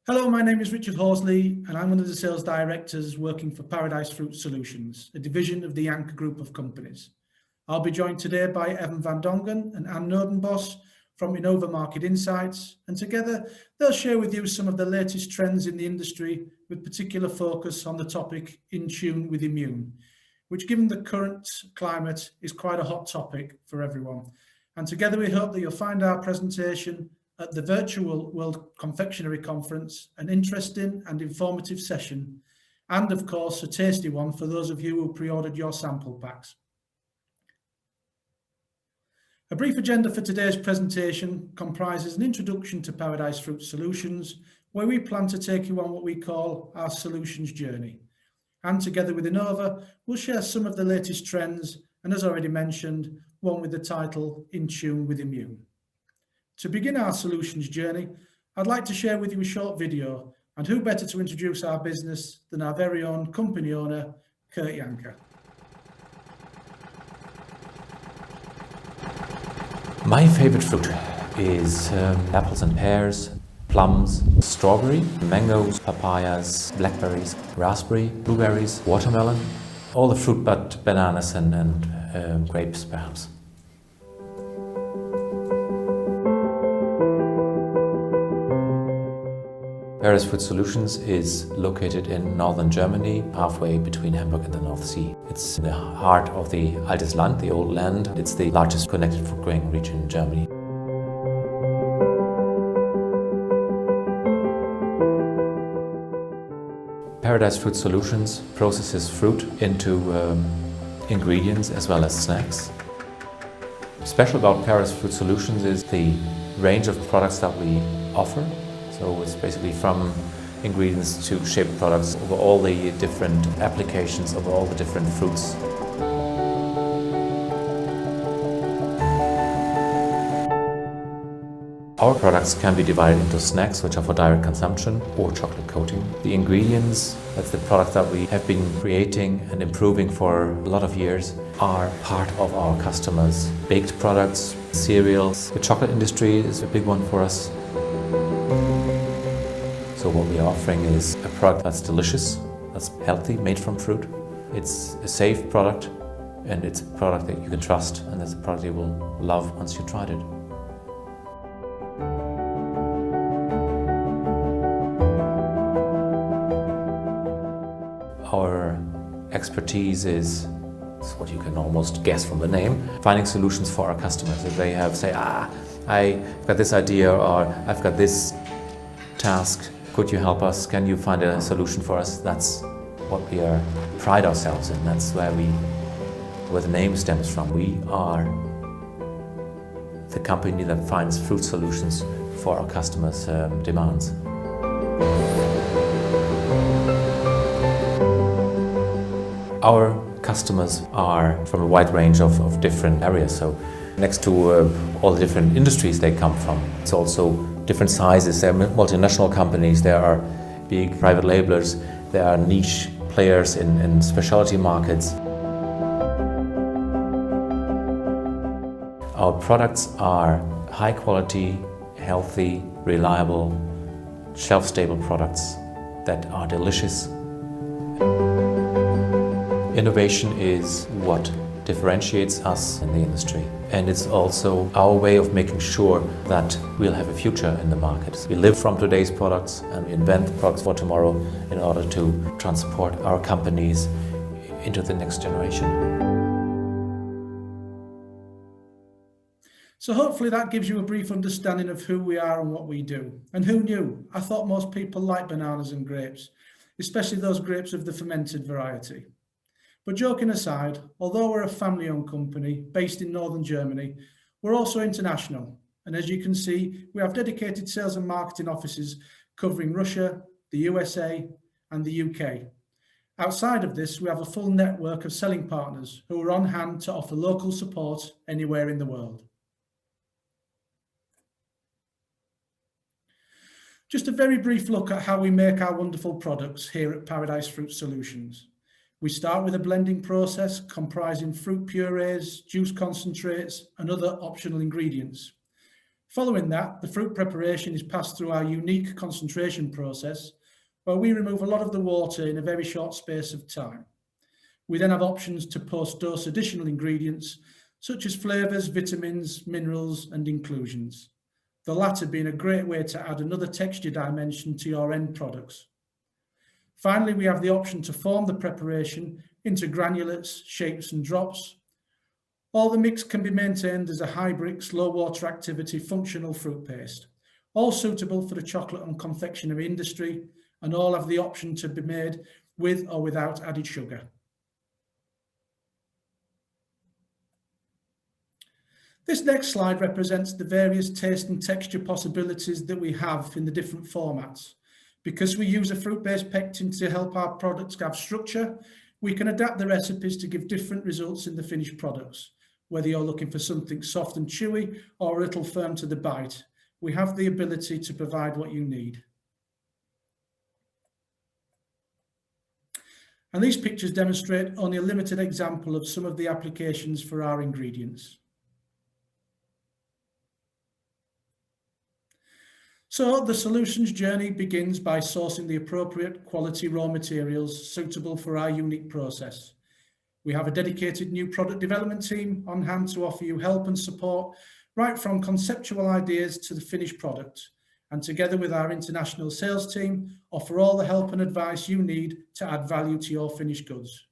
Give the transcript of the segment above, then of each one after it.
Hello, my name is Richard Horsley and I'm one of the sales directors working for Paradise Fruit Solutions, a division of the Anchor Group of companies. I'll be joined today by Evan van Dongen and Anne Nodenbos from Innova Market Insights, and together they'll share with you some of the latest trends in the industry with particular focus on the topic In Tune with Immune, which given the current climate is quite a hot topic for everyone. And together we hope that you'll find our presentation at the virtual World Confectionery Conference an interesting and informative session, and of course a tasty one for those of you who pre-ordered your sample packs. A brief agenda for today's presentation comprises an introduction to Paradise Fruit Solutions, where we plan to take you on what we call our solutions journey. And together with Innova, we'll share some of the latest trends, and as already mentioned, one with the title In Tune with Immune. To begin our solutions journey, I'd like to share with you a short video, and who better to introduce our business than our very own company owner, Kurt Janker. My favorite fruit is apples and pears, plums, strawberry, mangoes, papayas, blackberries, raspberry, blueberries, watermelon, all the fruit but bananas and grapes perhaps. Paradise Fruit Solutions is located in northern Germany, halfway between Hamburg and the North Sea. It's in the heart of the Altes Land, the old land. It's the largest connected fruit growing region in Germany. Paradise Fruit Solutions processes fruit into ingredients as well as snacks. Special about Paradise Fruit Solutions is the range of products that we offer. So it's basically from ingredients to shaped products over all the different applications, over all the different fruits. Our products can be divided into snacks, which are for direct consumption, or chocolate coating. The ingredients, that's the product that we have been creating and improving for a lot of years, are part of our customers' baked products, cereals. The chocolate industry is a big one for us. So what we are offering is a product that's delicious, that's healthy, made from fruit. It's a safe product, and it's a product that you can trust, and it's a product you will love once you've tried it. Our expertise is what you can almost guess from the name, finding solutions for our customers. If they have, say, I've got this idea, or I've got this task, could you help us? Can you find a solution for us? That's what we pride ourselves in. That's where the name stems from. We are the company that finds fruit solutions for our customers' demands. Our customers are from a wide range of different areas. So next to all the different industries they come from, it's also different sizes. There are multinational companies, there are big private labelers, there are niche players in specialty markets. Our products are high quality, healthy, reliable, shelf-stable products that are delicious. Innovation is what differentiates us in the industry, and it's also our way of making sure that we'll have a future in the market. We live from today's products and we invent products for tomorrow in order to transport our companies into the next generation. So hopefully that gives you a brief understanding of who we are and what we do. And who knew? I thought most people like bananas and grapes, especially those grapes of the fermented variety. But joking aside, although we're a family-owned company based in northern Germany, we're also international. And as you can see, we have dedicated sales and marketing offices covering Russia, the USA, and the UK. Outside of this, we have a full network of selling partners who are on hand to offer local support anywhere in the world. Just a very brief look at how we make our wonderful products here at Paradise Fruit Solutions. We start with a blending process comprising fruit purees, juice concentrates, and other optional ingredients. Following that, the fruit preparation is passed through our unique concentration process, where we remove a lot of the water in a very short space of time. We then have options to post-dose additional ingredients, such as flavours, vitamins, minerals, and inclusions, the latter being a great way to add another texture dimension to your end products. Finally, we have the option to form the preparation into granulates, shapes, and drops. All the mix can be maintained as a high brix, low water activity functional fruit paste, all suitable for the chocolate and confectionery industry, and all have the option to be made with or without added sugar. This next slide represents the various taste and texture possibilities that we have in the different formats. Because we use a fruit-based pectin to help our products have structure, we can adapt the recipes to give different results in the finished products. Whether you're looking for something soft and chewy or a little firm to the bite, we have the ability to provide what you need. And these pictures demonstrate only a limited example of some of the applications for our ingredients. So the solutions journey begins by sourcing the appropriate quality raw materials suitable for our unique process. We have a dedicated new product development team on hand to offer you help and support right from conceptual ideas to the finished product, and together with our international sales team, offer all the help and advice you need to add value to your finished goods.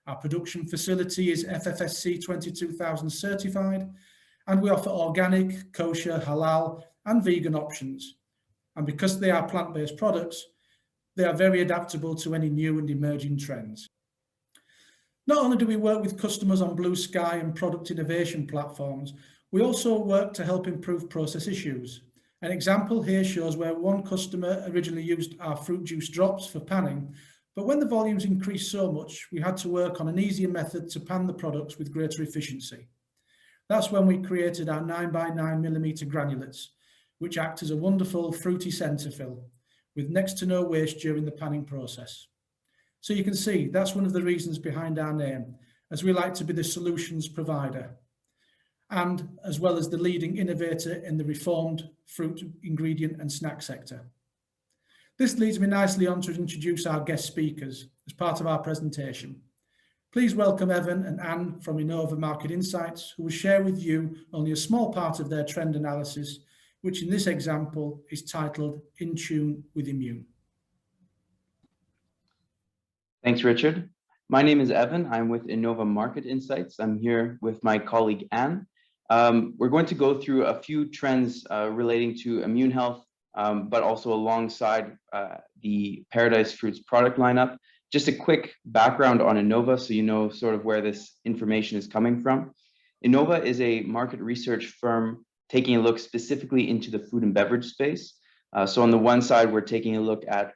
Our production facility is FFSC 22000 certified, and we offer organic, kosher, halal, and vegan options. And because they are plant-based products, they are very adaptable to any new and emerging trends. Not only do we work with customers on blue sky and product innovation platforms, we also work to help improve process issues. An example here shows where one customer originally used our fruit juice drops for panning, but when the volumes increased so much, we had to work on an easier method to pan the products with greater efficiency. That's when we created our 9x9mm granulates, which act as a wonderful fruity centre fill, with next to no waste during the panning process. So you can see that's one of the reasons behind our name, as we like to be the solutions provider, and as well as the leading innovator in the reformed fruit ingredient and snack sector. This leads me nicely on to introduce our guest speakers as part of our presentation. Please welcome Evan and Anne from Innova Market Insights, who will share with you only a small part of their trend analysis, which in this example is titled In Tune with Immune. Thanks, Richard. My name is Evan. I'm with Innova Market Insights. I'm here with my colleague, Anne. We're going to go through a few trends relating to immune health, but also alongside the Paradise Fruits product lineup. Just a quick background on Innova so you know sort of where this information is coming from. Innova is a market research firm taking a look specifically into the food and beverage space. So on the one side, we're taking a look at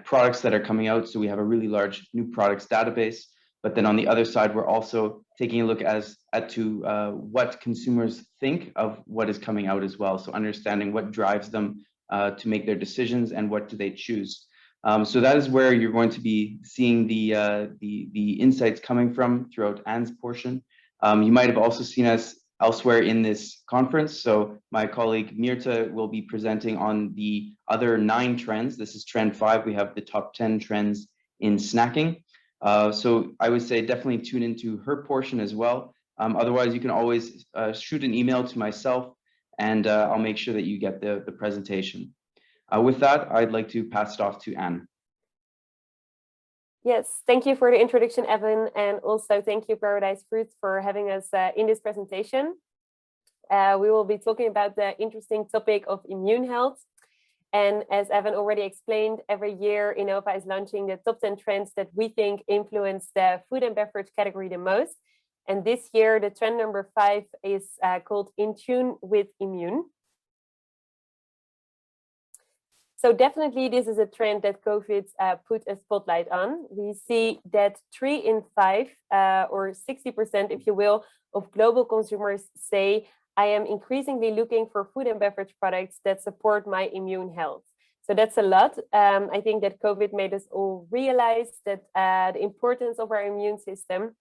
products that are coming out. So we have a really large new products database. But then on the other side, we're also taking a look as to what consumers think of what is coming out as well. So understanding what drives them to make their decisions and what do they choose. So that is where you're going to be seeing the insights coming from throughout Anne's portion. You might have also seen us elsewhere in this conference. So my colleague Mirta will be presenting on the other 9 trends. This is trend 5. We have the top 10 trends in snacking. So I would say definitely tune into her portion as well. Otherwise, you can always shoot an email to myself and I'll make sure that you get the presentation. With that, I'd like to pass it off to Anne. Yes, thank you for the introduction, Evan, and also thank you, Paradise Fruits, for having us in this presentation. We will be talking about the interesting topic of immune health. And as Evan already explained, every year Innova is launching the top 10 trends that we think influence the food and beverage category the most. And this year, the trend number 5 is called In Tune with Immune. So definitely this is a trend that COVID put a spotlight on. We see that 3 in 5, or 60% if you will, of global consumers say, I am increasingly looking for food and beverage products that support my immune health. So that's a lot. I think that COVID made us all realize that the importance of our immune system.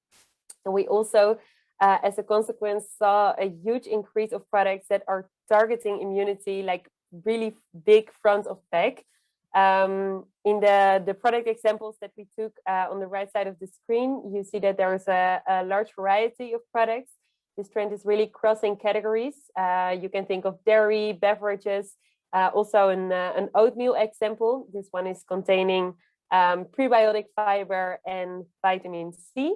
And we also, as a consequence, saw a huge increase of products that are targeting immunity, like really big front of pack. In the product examples that we took on the right side of the screen, you see that there is a large variety of products. This trend is really crossing categories. You can think of dairy, beverages, also an oatmeal example. This one is containing prebiotic fiber and vitamin C.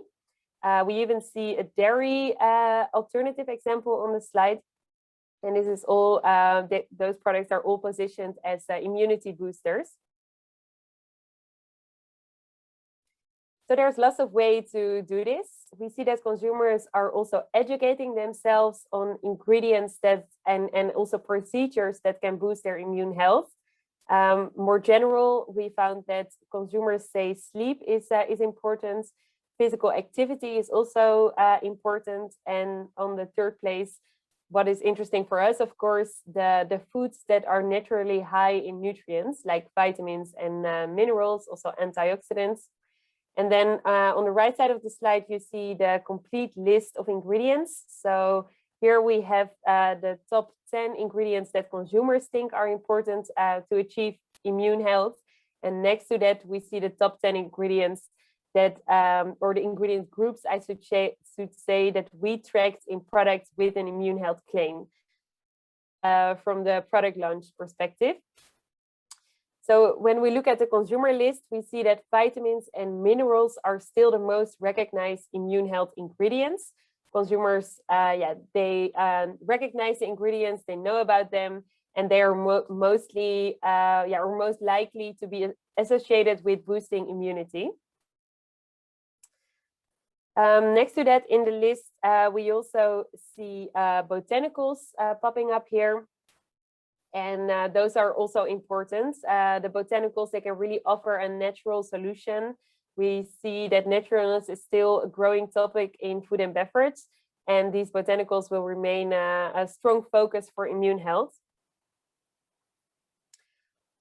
We even see a dairy alternative example on the slide. And this is all, those products are all positioned as immunity boosters. So there's lots of ways to do this. We see that consumers are also educating themselves on ingredients that and also procedures that can boost their immune health. More general, we found that consumers say sleep is important. Physical activity is also important. And on the third place, what is interesting for us, of course, the foods that are naturally high in nutrients, like vitamins and minerals, also antioxidants. And then on the right side of the slide, you see the complete list of ingredients. So here we have the top 10 ingredients that consumers think are important to achieve immune health. And next to that, we see the top 10 ingredients that, or the ingredient groups, I should say that we tracked in products with an immune health claim from the product launch perspective. So when we look at the consumer list, we see that vitamins and minerals are still the most recognized immune health ingredients. Consumers, they recognize the ingredients, they know about them, and they are most likely to be associated with boosting immunity. Next to that in the list, we also see botanicals popping up here. And those are also important. The botanicals, they can really offer a natural solution. We see that naturalness is still a growing topic in food and beverage, and these botanicals will remain a strong focus for immune health.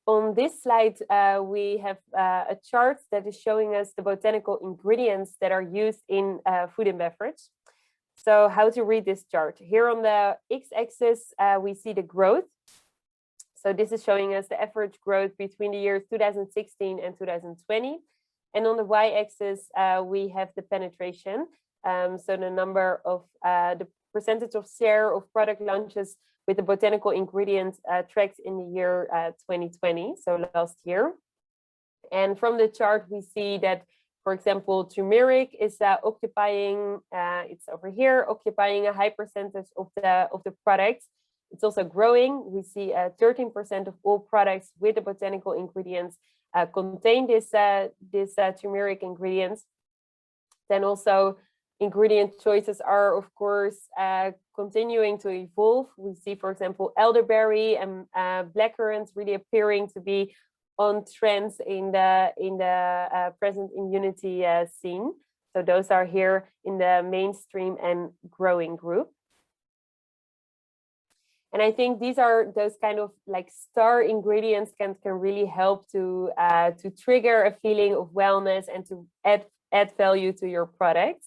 On this slide, we have a chart that is showing us the botanical ingredients that are used in food and beverage. So how to read this chart? Here on the x-axis, we see the growth. So this is showing us the average growth between the years 2016 and 2020. And on the y-axis, we have the penetration. So the number of the percentage of share of product launches with the botanical ingredients tracked in the year 2020, so last year. And from the chart, we see that, for example, turmeric is occupying, it's over here, occupying a high percentage of the products. It's also growing. We see 13% of all products with the botanical ingredients contain this turmeric ingredients. Then also ingredient choices are, of course, continuing to evolve. We see, for example, elderberry and blackcurrants really appearing to be on trends in the present immunity scene. So those are here in the mainstream and growing group. And I think these are those kind of like star ingredients can really help to trigger a feeling of wellness and to add value to your products.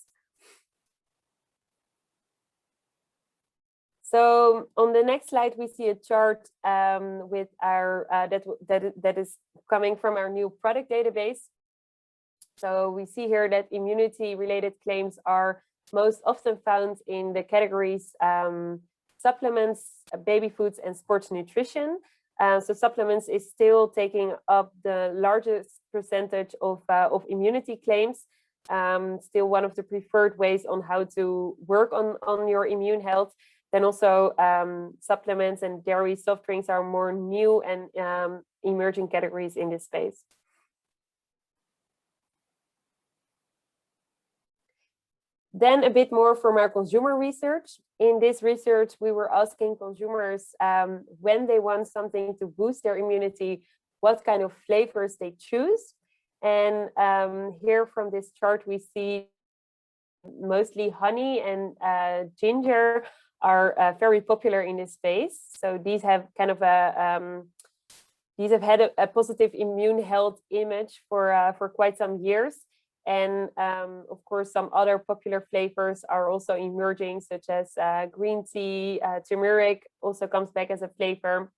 So on the next slide, we see a chart with our that is coming from our new product database. So we see here that immunity-related claims are most often found in the categories supplements, baby foods, and sports nutrition. So supplements is still taking up the largest percentage of immunity claims. Still one of the preferred ways on how to work on your immune health. Then also supplements and dairy soft drinks are more new and emerging categories in this space. Then a bit more from our consumer research. In this research, we were asking consumers when they want something to boost their immunity, what kind of flavors they choose. And here from this chart, we see mostly honey and ginger are very popular in this space. So these have kind of these have had a positive immune health image for quite some years. And of course, some other popular flavors are also emerging, such as green tea, turmeric also comes back as a flavor.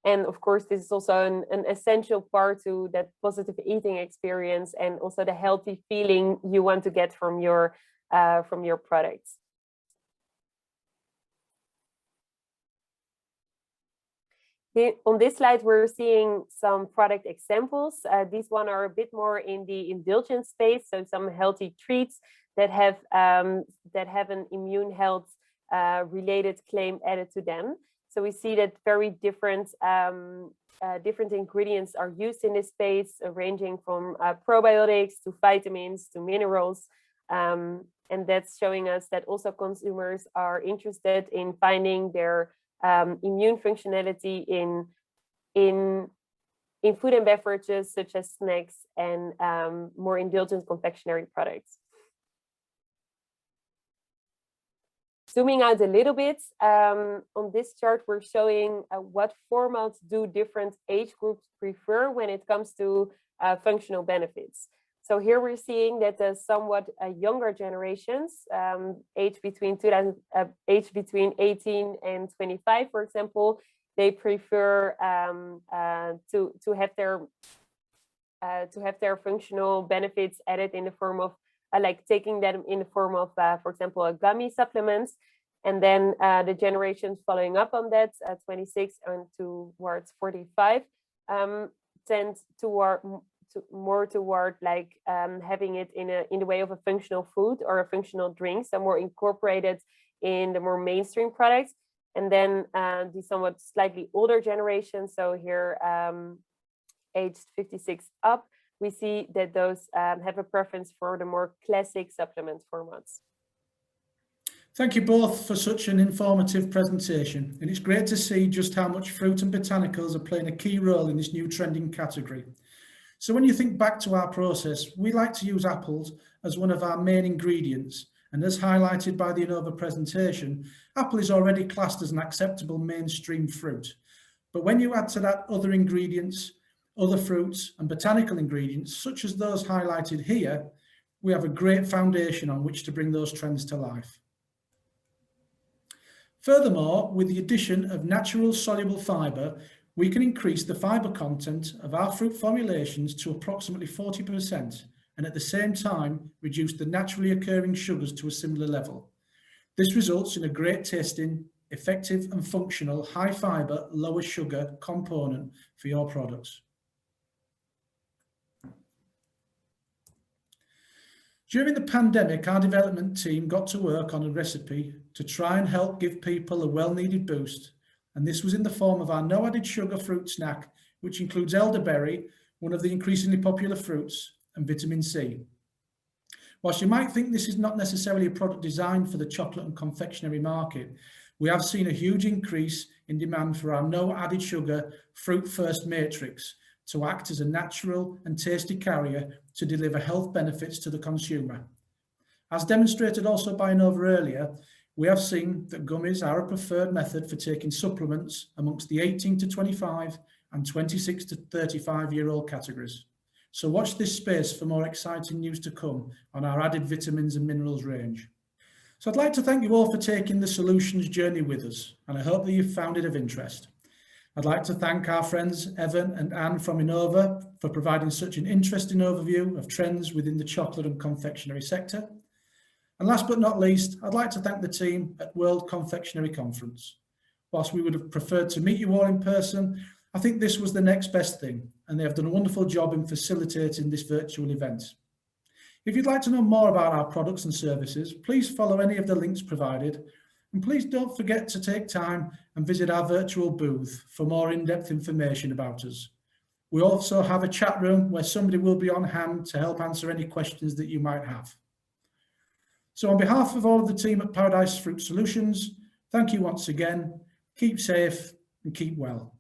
And of course, this is also an essential part to that positive eating experience and also the healthy feeling you want to get from your products. On this slide, we're seeing some product examples. These one are a bit more in the indulgence space, so some healthy treats that have an immune health related claim added to them. So we see that very different ingredients are used in this space, ranging from probiotics to vitamins to minerals. And that's showing us that also consumers are interested in finding their immune functionality in food and beverages, such as snacks and more indulgent confectionery products. Zooming out a little bit, on this chart, we're showing what formats do different age groups prefer when it comes to functional benefits. So here we're seeing that the somewhat younger generations, age between 18 and 25, for example, they prefer to have their functional benefits added in the form of like taking them in the form of, for example, a gummy supplements. And then the generations following up on that, 26 and towards 45, tend more toward like having it in the way of a functional food or a functional drink, so more incorporated in the more mainstream products. And then the somewhat slightly older generation, so here aged 56 up, we see that those have a preference for the more classic supplement formats. Thank you both for such an informative presentation, and it's great to see just how much fruit and botanicals are playing a key role in this new trending category. So when you think back to our process, we like to use apples as one of our main ingredients, and as highlighted by the Innova presentation, apple is already classed as an acceptable mainstream fruit. But when you add to that other ingredients, other fruits and botanical ingredients, such as those highlighted here, we have a great foundation on which to bring those trends to life. Furthermore, with the addition of natural soluble fibre, we can increase the fibre content of our fruit formulations to approximately 40%, and at the same time reduce the naturally occurring sugars to a similar level. This results in a great tasting, effective and functional high fibre, lower sugar component for your products. During the pandemic, our development team got to work on a recipe to try and help give people a well-needed boost, and this was in the form of our no added sugar fruit snack, which includes elderberry, one of the increasingly popular fruits, and vitamin C. Whilst you might think this is not necessarily a product designed for the chocolate and confectionery market, we have seen a huge increase in demand for our no added sugar fruit first matrix to act as a natural and tasty carrier to deliver health benefits to the consumer. As demonstrated also by Innova earlier, we have seen that gummies are a preferred method for taking supplements amongst the 18 to 25 and 26 to 35-year-old categories. So watch this space for more exciting news to come on our added vitamins and minerals range. So I'd like to thank you all for taking the solutions journey with us, and I hope that you've found it of interest. I'd like to thank our friends Evan and Anne from Innova for providing such an interesting overview of trends within the chocolate and confectionery sector. And last but not least, I'd like to thank the team at World Confectionery Conference. Whilst we would have preferred to meet you all in person, I think this was the next best thing, and they have done a wonderful job in facilitating this virtual event. If you'd like to know more about our products and services, please follow any of the links provided, and please don't forget to take time and visit our virtual booth for more in-depth information about us. We also have a chat room where somebody will be on hand to help answer any questions that you might have. So on behalf of all of the team at Paradise Fruit Solutions, thank you once again, keep safe and keep well.